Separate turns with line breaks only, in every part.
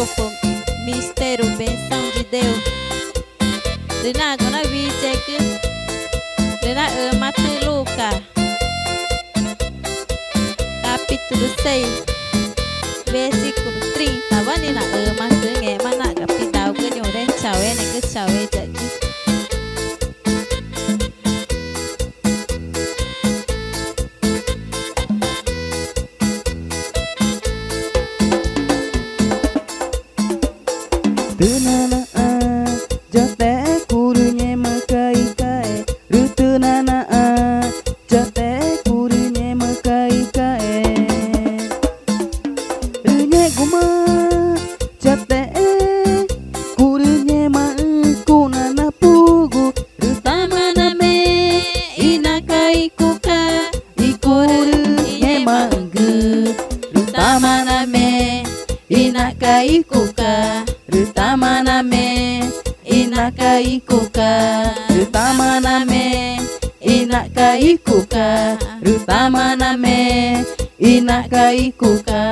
Rodolfo, Mistério, benção de Deus. Rina gonna be check. Rina Mate Luca. Capítulo 6, versículo 30. Vanina Mate nge mana kapitao ganyo den chawe ne ke chawe jadi.
Tunana jote kurunye makai kae rutunana jote kurunye makai kae runye guma jote kurunye ma kunana pugu
Rutamana me inakai kuka ikurunye mangu. Rutamana me inakai kuka. Rutamana me inakai kuka. Rutamana me inakai kuka. Rutamana me inakai kuka.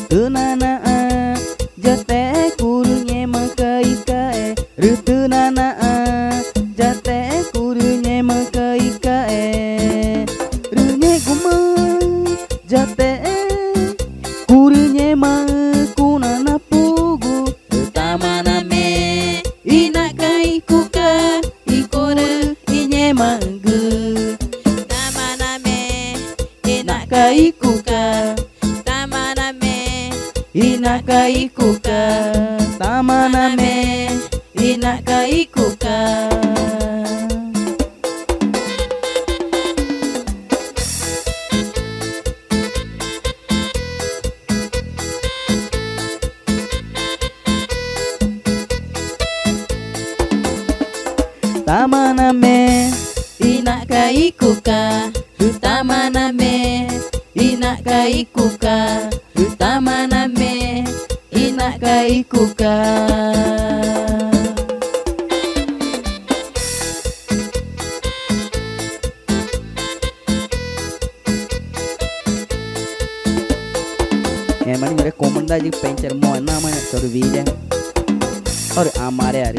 Tunana jate kurunye makai kae rutunana jate kurunye makai kae runye guma jate kurunye ma kunana pugu.
Rutamana me inakai kuka ikore inye mangu. Rutamana me inakai kuka. Rutamana me inakai kuka.
Tamana me
inakai kuka.
tamana me
Inakai kuka. Rutamana me inakai kuka. Rutamana me inakai kuka.
mani mere komanda ji pencer mo na mana tor video और हमारे यार